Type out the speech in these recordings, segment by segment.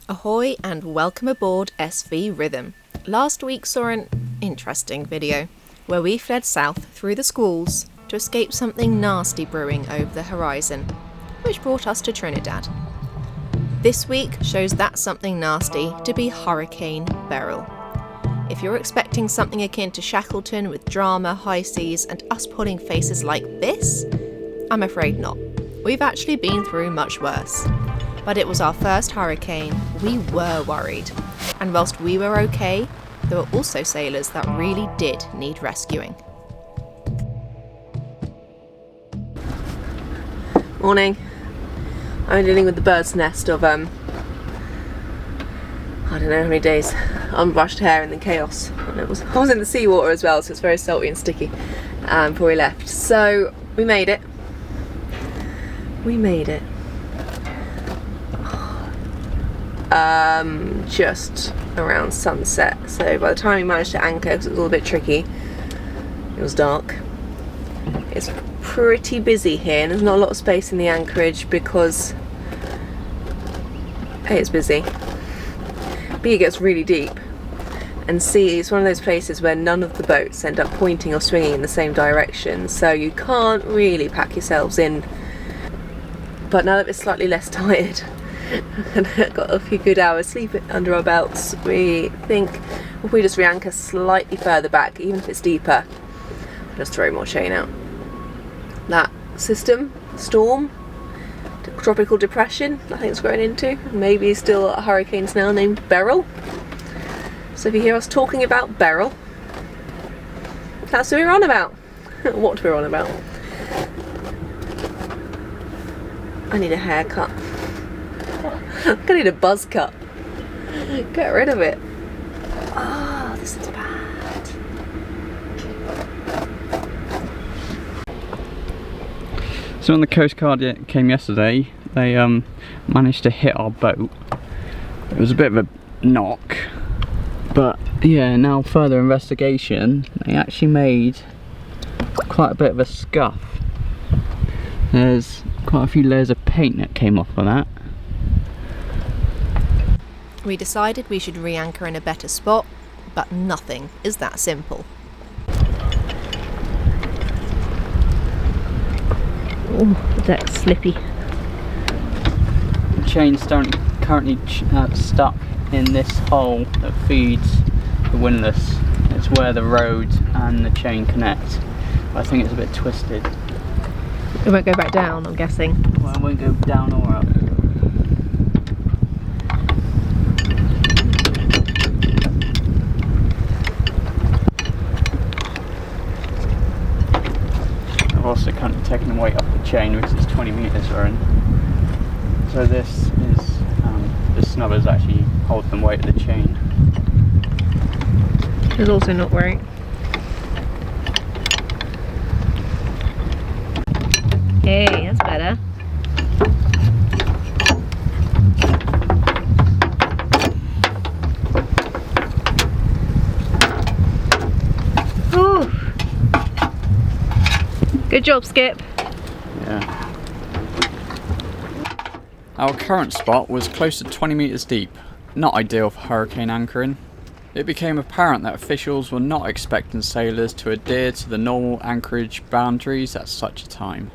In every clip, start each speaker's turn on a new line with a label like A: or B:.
A: Ahoy and welcome aboard SV Rhythm. Last week saw an interesting video where we fled south through the squalls to escape something nasty brewing over the horizon, which brought us to Trinidad. This week shows that something nasty to be Hurricane Beryl. If you're expecting something akin to Shackleton with drama, high seas and us pulling faces like this, I'm afraid not. We've actually been through much worse. But it was our first hurricane, we were worried. And whilst we were okay, there were also sailors that really did need rescuing.
B: Morning. I'm dealing with the bird's nest of, I don't know how many days, unbrushed hair and then chaos. And I was in the seawater as well, so it's very salty and sticky before we left. So we made it. Just around sunset, so by the time we managed to anchor, because it was all a bit tricky, it was dark. It's pretty busy here and there's not a lot of space in the anchorage because A, it's busy, B, it gets really deep, and C, it's one of those places where none of the boats end up pointing or swinging in the same direction, so you can't really pack yourselves in. But now that we're slightly less tired and got a few good hours sleep under our belts, we think if we just re-anchor slightly further back, even if it's deeper, just throw more chain out. That system, storm, tropical depression, I think it's growing into, maybe still a hurricane now named Beryl. So if you hear us talking about Beryl, that's what we're on about. What we're on about. I need a haircut. I need a buzz cut. Get rid of it. Oh, this is bad.
C: So when the Coast Guard came yesterday, they managed to hit our boat. It was a bit of a knock, but yeah, now further investigation, they actually made quite a bit of a scuff. There's quite a few layers of paint that came off of that.
A: We decided we should re-anchor in a better spot, but nothing is that simple.
B: Oh, the deck's slippy.
C: The chain's currently stuck in this hole that feeds the windlass. It's where the road and the chain connect. I think it's a bit twisted.
B: It won't go back down, I'm guessing.
C: Well, it won't go down or up. I've also kind of taken the weight off the chain because it's 20 metres we're in. So this is, the snubbers actually hold the weight of the chain.
B: It's also not right. Hey, that's better. Ooh. Good job, Skip.
C: Yeah. Our current spot was close to 20 metres deep, not ideal for hurricane anchoring. It became apparent that officials were not expecting sailors to adhere to the normal anchorage boundaries at such a time.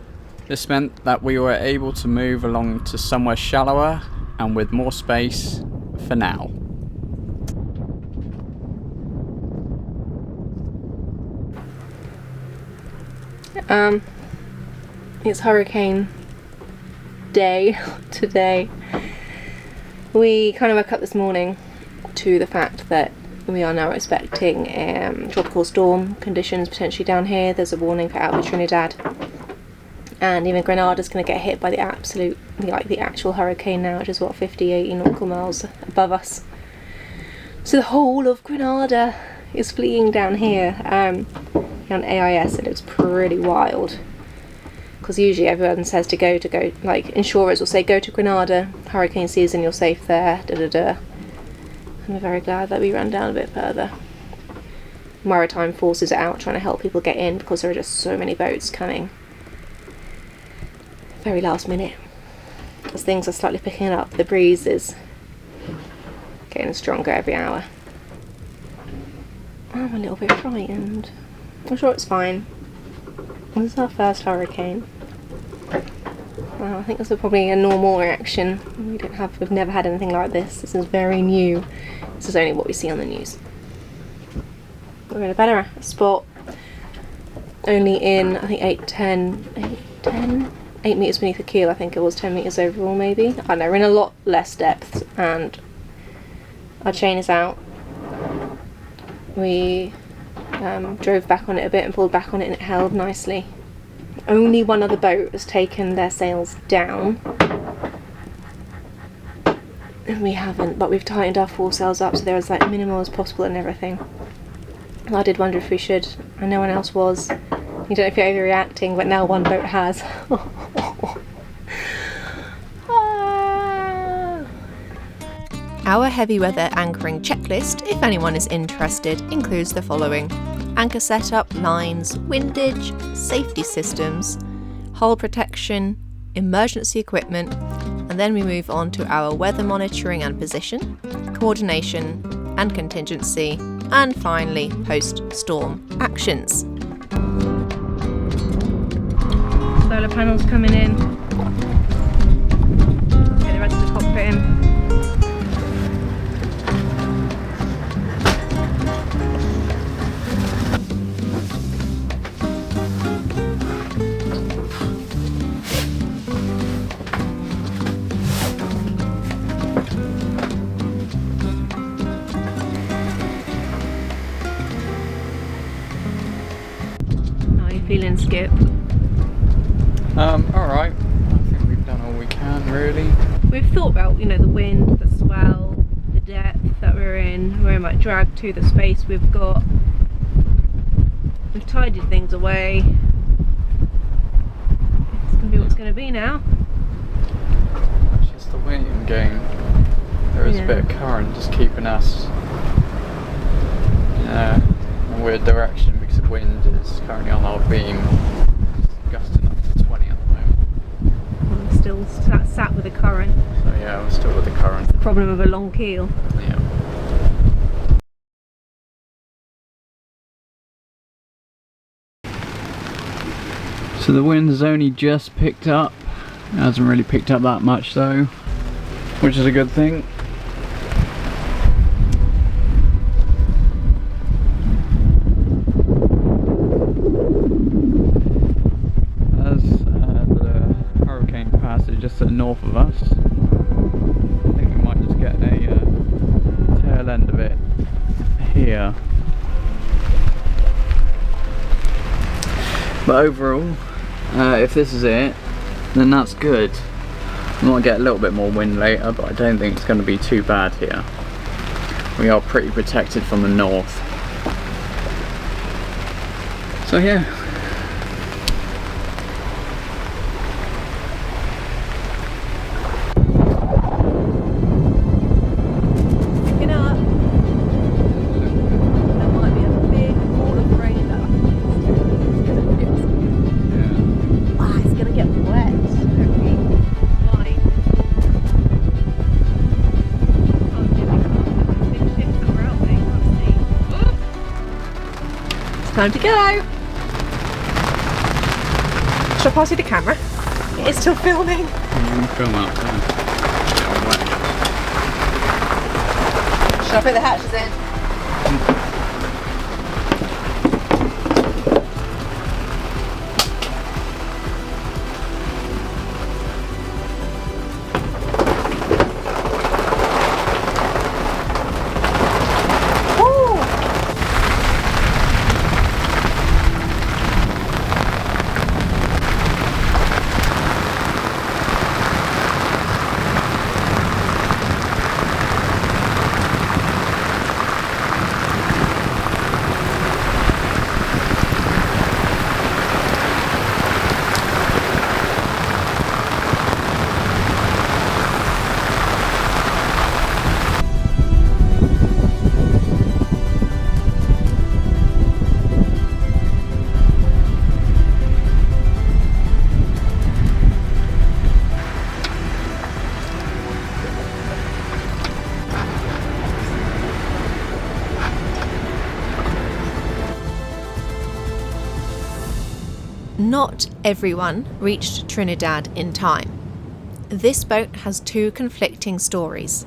C: This meant that we were able to move along to somewhere shallower and with more space for now.
B: It's hurricane day today. We kind of woke up this morning to the fact that we are now expecting tropical storm conditions potentially down here. There's a warning for out of Trinidad. And even Grenada's going to get hit by the actual hurricane now, which is what, 50, 80 nautical miles above us. So the whole of Grenada is fleeing down here. On AIS, it looks pretty wild. Because usually everyone says to go, like insurers will say go to Grenada, hurricane season, you're safe there, And we're very glad that we ran down a bit further. Maritime forces are out trying to help people get in because there are just so many boats coming. Very last minute. As things are slightly picking up, the breeze is getting stronger every hour. I'm a little bit frightened. I'm sure it's fine. This is our first hurricane. I think this is probably a normal reaction. We've never had anything like this. This is very new. This is only what we see on the news. We're in a better spot. Only in, I think 8 metres beneath the keel. I think it was 10 metres overall maybe. I don't know, we're in a lot less depth and our chain is out. We drove back on it a bit and pulled back on it and it held nicely. Only one other boat has taken their sails down. And we haven't, but we've tightened our foresails up so they're as like minimal as possible and everything. I did wonder if we should, and no one else was. You don't know if you're overreacting, but now one boat has.
A: Our heavy weather anchoring checklist, if anyone is interested, includes the following: anchor setup, lines, windage, safety systems, hull protection, emergency equipment, and then we move on to our weather monitoring and position, coordination and contingency, and finally post-storm actions.
B: Solar panels coming in. Get the rest of the cockpit in. How are you feeling, Skip?
C: Alright. I think we've done all we can, really.
B: We've thought about, you know, the wind, the swell, the depth that we're in. We're much dragged to the space we've got. We've tidied things away. It's going to be what it's going to be now.
C: It's just the waiting game. There is a bit of current just keeping us in a weird direction because the wind is currently on our beam, gusting up to 20 at the moment.
B: I'm still sat with the current.
C: So yeah, we're still with the current.
B: The problem of a long keel.
C: Yeah. So the wind has only just picked up. It hasn't really picked up that much though, which is a good thing. As the hurricane passes just to the north of us, I think we might just get a tail end of it here. But overall, if this is it, then that's good. We might get a little bit more wind later, but I don't think it's going to be too bad here. We are pretty protected from the north. So yeah.
B: Picking up. There might be a big wall of rain that it's going to get wet. Time to go! Shall I pass you the camera? It is still filming.
C: Film up there.
B: Shall I put the hatches in?
A: Not everyone reached Trinidad in time. This boat has two conflicting stories.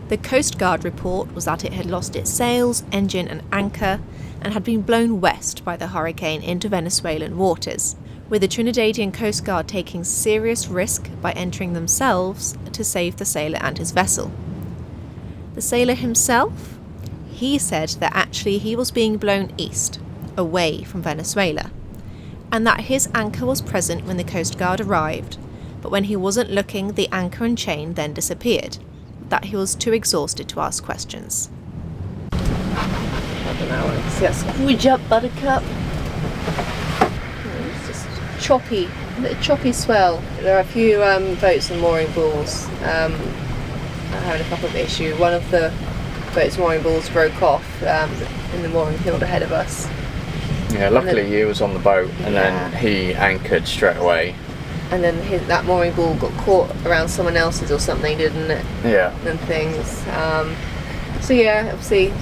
A: The Coast Guard report was that it had lost its sails, engine and anchor and had been blown west by the hurricane into Venezuelan waters, with the Trinidadian Coast Guard taking serious risk by entering themselves to save the sailor and his vessel. The sailor himself? He said that actually he was being blown east, away from Venezuela, and that his anchor was present when the Coast Guard arrived, but when he wasn't looking, the anchor and chain then disappeared, that he was too exhausted to ask questions. I don't know, I see that squidge up, buttercup. It's just choppy, a bit of choppy swell. There are a few boats and mooring balls having a couple of issues. One of the boat's mooring balls broke off in the mooring field ahead of us.
C: Yeah, luckily he was on the boat and then he anchored straight away.
A: And then that mooring ball got caught around someone else's or something, didn't it?
C: Yeah.
A: And things. So yeah, obviously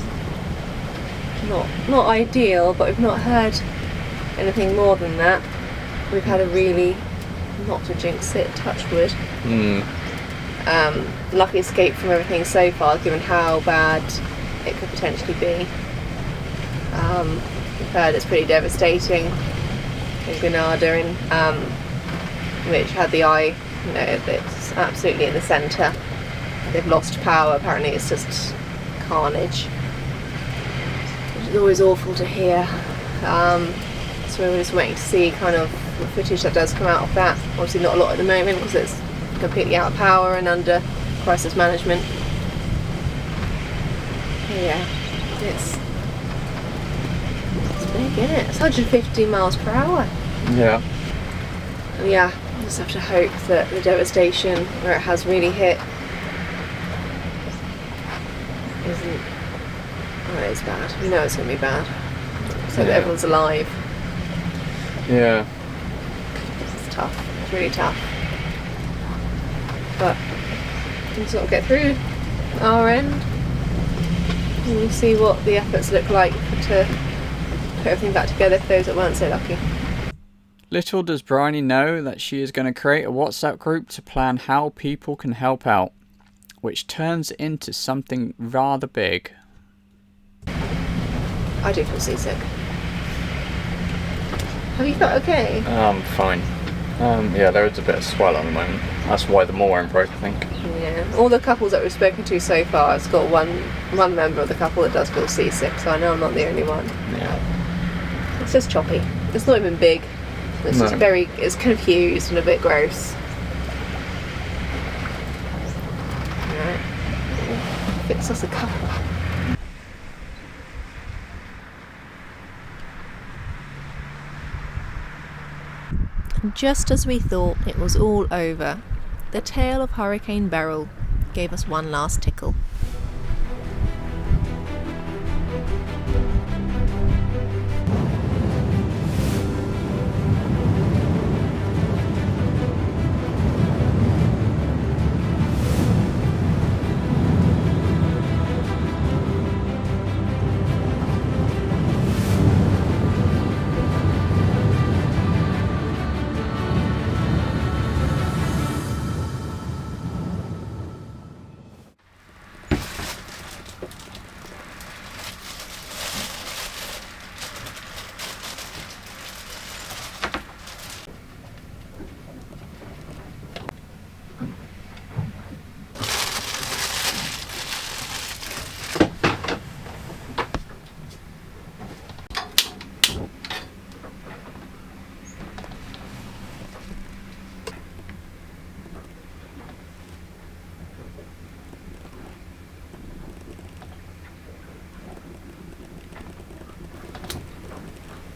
A: not ideal, but we've not heard anything more than that. We've had a really, not to jinx it, touch wood. Lucky escape from everything so far, given how bad it could potentially be. We've heard it's pretty devastating in Grenada, which had the eye, it's absolutely in the centre. They've lost power, apparently it's just carnage, which is always awful to hear. So we're just waiting to see kind of the footage that does come out of that. Obviously not a lot at the moment because it's completely out of power and under crisis management. Yeah, it's big, isn't it? It's 150 miles per hour.
C: Yeah.
A: Yeah, we just have to hope that the devastation where it has really hit isn't. Oh, it's bad. We know it's going to be bad. So that everyone's alive.
C: Yeah.
A: It's tough. It's really tough. But we'll sort of get through our end. And we'll see what the efforts look like to put everything back together for those that weren't so lucky.
C: Little does Bryony know that she is going to create a WhatsApp group to plan how people can help out, which turns into something rather big.
A: I do feel seasick. Have you felt okay?
C: Fine. Yeah, there is a bit of swell at the moment. That's why the mooring broke, I think.
A: Yeah. All the couples that we've spoken to so far, it's got one member of the couple that does feel seasick, so I know I'm not the only one.
C: Yeah.
A: It's just choppy. It's not even big. It's just it's confused and a bit gross. Alright. Fix us a couple. Just as we thought it was all over, the tale of Hurricane Beryl gave us one last tickle.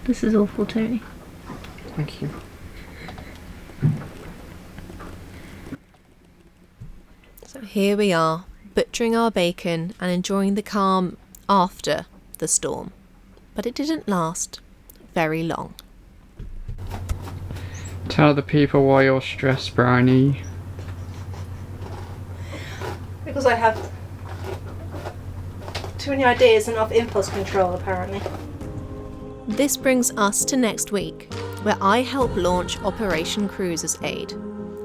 A: This is awful, Tony.
C: Thank you.
A: So here we are, butchering our bacon and enjoying the calm after the storm. But it didn't last very long.
C: Tell the people why you're stressed, Bryony.
B: Because I have too many ideas and enough impulse control, apparently.
A: This brings us to next week, where I help launch Operation Cruiser's Aid,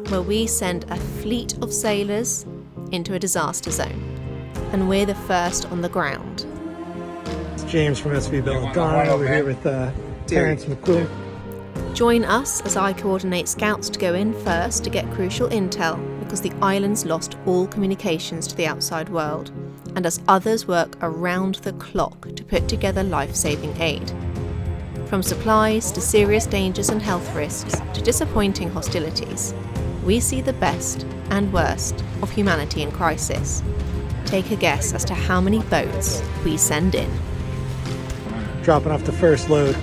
A: where we send a fleet of sailors into a disaster zone, and we're the first on the ground.
D: It's James from SV Belladonna over here with Terrence McClure.
A: Join us as I coordinate scouts to go in first to get crucial intel because the island's lost all communications to the outside world, and as others work around the clock to put together life-saving aid. From supplies to serious dangers and health risks to disappointing hostilities, we see the best and worst of humanity in crisis. Take a guess as to how many boats we send in.
D: Dropping off the first load.